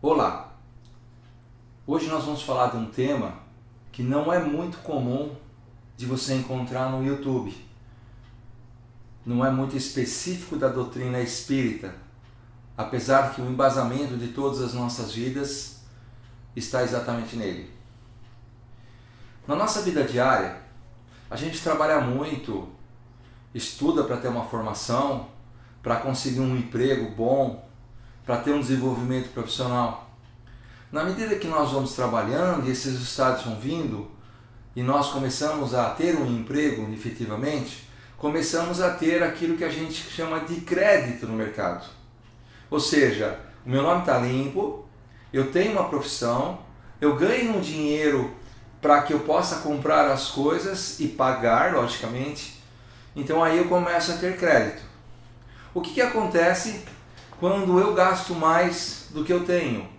Olá! Hoje nós vamos falar de um tema que não é muito comum de você encontrar no YouTube. Não é muito específico da doutrina espírita, apesar que o embasamento de todas as nossas vidas está exatamente nele. Na nossa vida diária, a gente trabalha muito, estuda para ter uma formação, para conseguir um emprego bom, para ter um desenvolvimento profissional. Na medida que nós vamos trabalhando e esses resultados vão vindo, e nós começamos a ter um emprego efetivamente, começamos a ter aquilo que a gente chama de crédito no mercado. Ou seja, o meu nome está limpo, eu tenho uma profissão, eu ganho um dinheiro para que eu possa comprar as coisas e pagar, logicamente, então aí eu começo a ter crédito. O que acontece quando eu gasto mais do que eu tenho?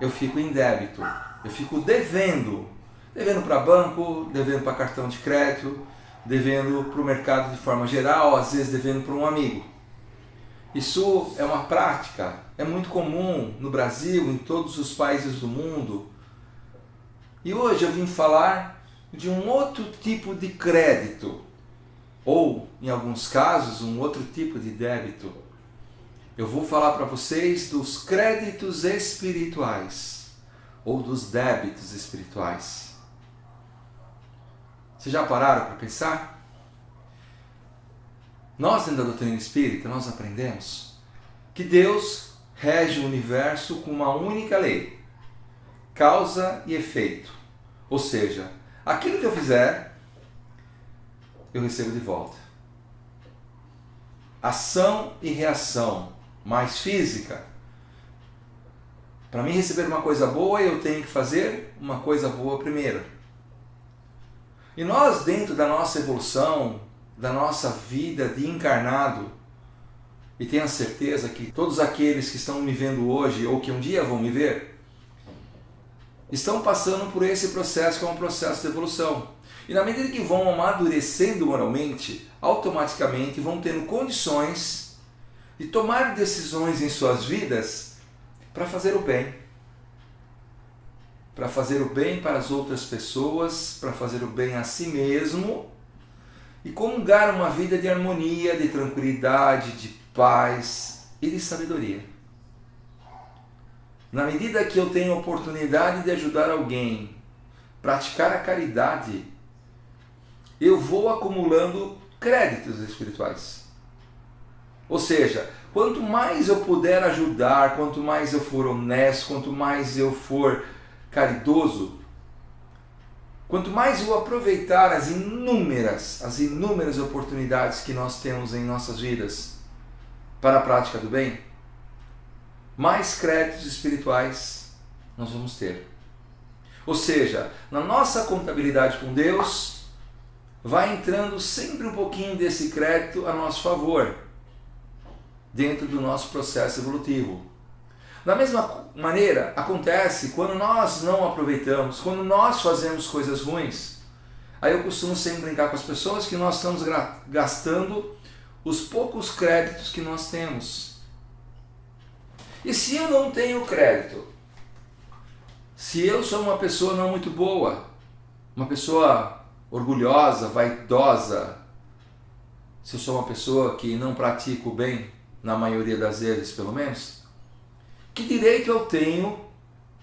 Eu fico em débito, eu fico devendo para banco, devendo para cartão de crédito, devendo para o mercado de forma geral, às vezes devendo para um amigo. Isso é uma prática, é muito comum no Brasil, em todos os países do mundo. E hoje eu vim falar de um outro tipo de crédito, ou, em alguns casos, um outro tipo de débito. Eu vou falar para vocês dos créditos espirituais, ou dos débitos espirituais. Vocês já pararam para pensar? Nós, dentro da doutrina espírita, nós aprendemos que Deus rege o universo com uma única lei, causa e efeito. Ou seja, aquilo que eu fizer, eu recebo de volta. Ação e reação, mais física. Para mim receber uma coisa boa, eu tenho que fazer uma coisa boa primeiro. E nós, dentro da nossa evolução, da nossa vida de encarnado, e tenho a certeza que todos aqueles que estão me vendo hoje, ou que um dia vão me ver, estão passando por esse processo que é um processo de evolução. E na medida que vão amadurecendo moralmente, automaticamente vão tendo condições de tomar decisões em suas vidas para fazer o bem. Para fazer o bem para as outras pessoas, para fazer o bem a si mesmo e comungar uma vida de harmonia, de tranquilidade, de paz e de sabedoria. Na medida que eu tenho a oportunidade de ajudar alguém, praticar a caridade, eu vou acumulando créditos espirituais. Ou seja, quanto mais eu puder ajudar, quanto mais eu for honesto, quanto mais eu for caridoso, quanto mais eu aproveitar as inúmeras oportunidades que nós temos em nossas vidas para a prática do bem, mais créditos espirituais nós vamos ter. Ou seja, na nossa contabilidade com Deus, vai entrando sempre um pouquinho desse crédito a nosso favor, dentro do nosso processo evolutivo. Da mesma maneira, acontece quando nós não aproveitamos, quando nós fazemos coisas ruins. Aí eu costumo sempre brincar com as pessoas que nós estamos gastando os poucos créditos que nós temos. E se eu não tenho crédito? Se eu sou uma pessoa não muito boa, uma pessoa orgulhosa, vaidosa, se eu sou uma pessoa que não pratica o bem, na maioria das vezes pelo menos, que direito eu tenho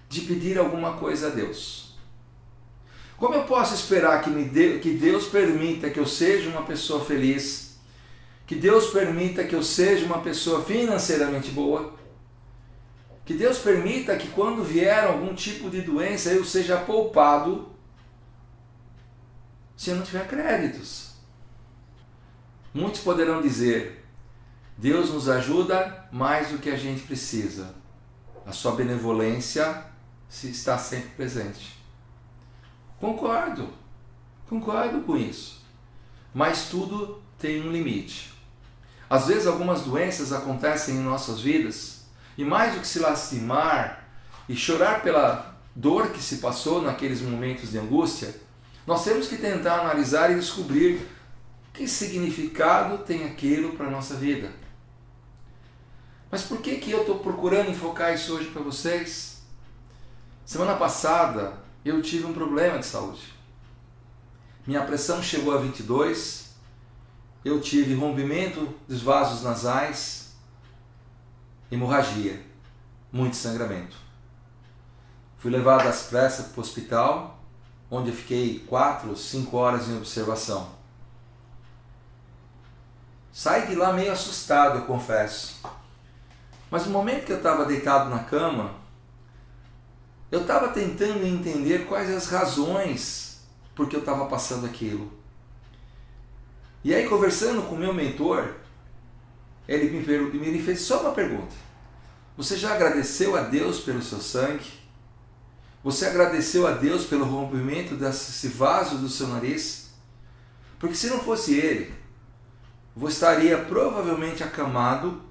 de pedir alguma coisa a Deus? Como eu posso esperar que Deus permita que eu seja uma pessoa feliz, que Deus permita que eu seja uma pessoa financeiramente boa, que Deus permita que quando vier algum tipo de doença eu seja poupado, se eu não tiver créditos? Muitos poderão dizer: Deus nos ajuda mais do que a gente precisa. A sua benevolência está sempre presente. Concordo com isso. Mas tudo tem um limite. Às vezes algumas doenças acontecem em nossas vidas e mais do que se lastimar e chorar pela dor que se passou naqueles momentos de angústia, nós temos que tentar analisar e descobrir que significado tem aquilo para a nossa vida. Mas por que eu estou procurando enfocar isso hoje para vocês? Semana passada eu tive um problema de saúde. Minha pressão chegou a 22, eu tive rompimento dos vasos nasais, hemorragia, muito sangramento. Fui levado às pressas para o hospital, onde eu fiquei 4 ou 5 horas em observação. Saí de lá meio assustado, eu confesso. Mas no momento que eu estava deitado na cama, eu estava tentando entender quais as razões por que eu estava passando aquilo. E aí, conversando com o meu mentor, ele me fez só uma pergunta. Você já agradeceu a Deus pelo seu sangue? Você agradeceu a Deus pelo rompimento desse vaso do seu nariz? Porque se não fosse ele, você estaria provavelmente acamado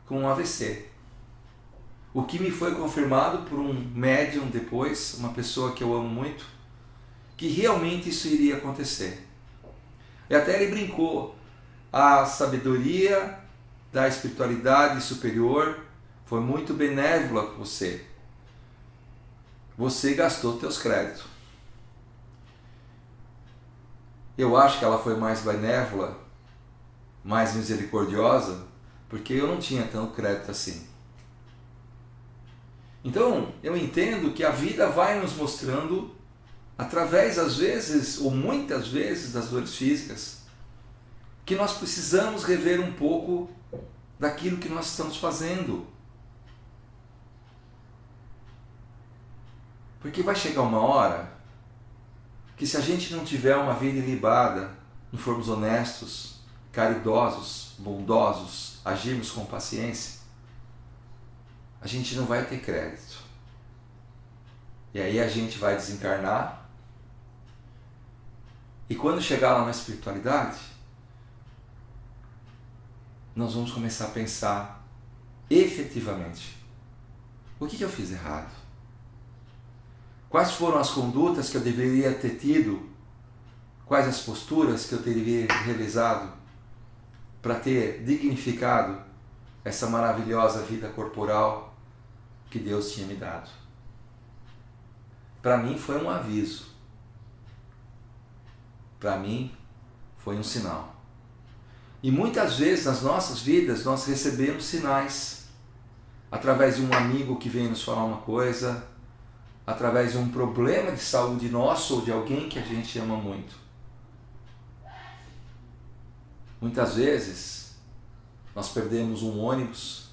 com um AVC. O que me foi confirmado por um médium depois, uma pessoa que eu amo muito, que realmente isso iria acontecer. E até ele brincou, a sabedoria da espiritualidade superior foi muito benévola com você. Você gastou teus créditos. Eu acho que ela foi mais benévola, mais misericordiosa, porque eu não tinha tanto crédito assim. Então, eu entendo que a vida vai nos mostrando, através, às vezes, ou muitas vezes, das dores físicas, que nós precisamos rever um pouco daquilo que nós estamos fazendo. Porque vai chegar uma hora que, se a gente não tiver uma vida ilibada, não formos honestos, caridosos, bondosos, agirmos com paciência, a gente não vai ter crédito. E aí a gente vai desencarnar, e quando chegar lá na espiritualidade, nós vamos começar a pensar efetivamente: o que eu fiz errado? Quais foram as condutas que eu deveria ter tido? Quais as posturas que eu teria realizado para ter dignificado essa maravilhosa vida corporal que Deus tinha me dado? Para mim foi um aviso. Para mim foi um sinal. E muitas vezes nas nossas vidas nós recebemos sinais através de um amigo que vem nos falar uma coisa, através de um problema de saúde nosso ou de alguém que a gente ama muito. Muitas vezes nós perdemos um ônibus,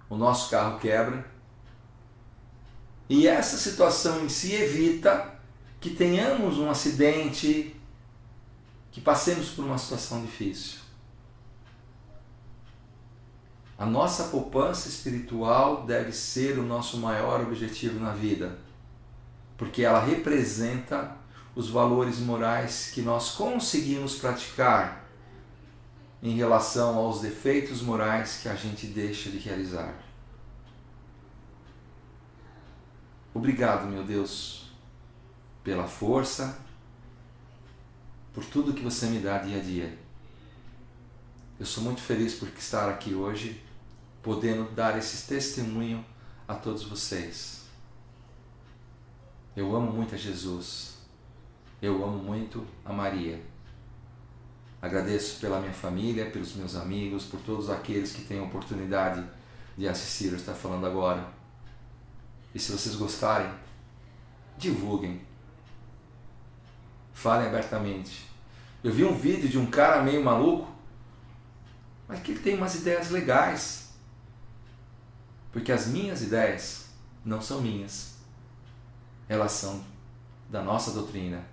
o nosso carro quebra, e essa situação em si evita que tenhamos um acidente, que passemos por uma situação difícil. A nossa poupança espiritual deve ser o nosso maior objetivo na vida, porque ela representa os valores morais que nós conseguimos praticar em relação aos defeitos morais que a gente deixa de realizar. Obrigado, meu Deus, pela força, por tudo que você me dá dia a dia. Eu sou muito feliz por estar aqui hoje, podendo dar esse testemunho a todos vocês. Eu amo muito a Jesus, eu amo muito a Maria. Agradeço pela minha família, pelos meus amigos, por todos aqueles que têm a oportunidade de assistir ou estar falando agora. E se vocês gostarem, divulguem. Falem abertamente. Eu vi um vídeo de um cara meio maluco, mas que ele tem umas ideias legais. Porque as minhas ideias não são minhas. Elas são da nossa doutrina.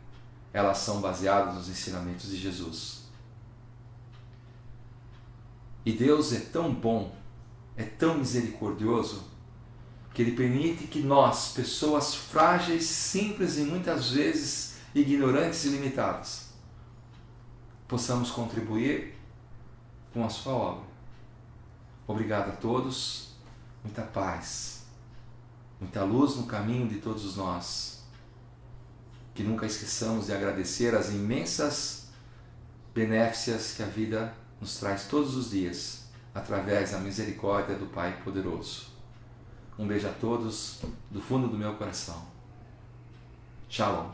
Elas são baseadas nos ensinamentos de Jesus. E Deus é tão bom, é tão misericordioso, que Ele permite que nós, pessoas frágeis, simples e muitas vezes ignorantes e limitadas, possamos contribuir com a sua obra. Obrigado a todos, muita paz, muita luz no caminho de todos nós. Que nunca esqueçamos de agradecer as imensas benéficas que a vida nos traz todos os dias. através da misericórdia do Pai poderoso. Um beijo a todos do fundo do meu coração. Shalom.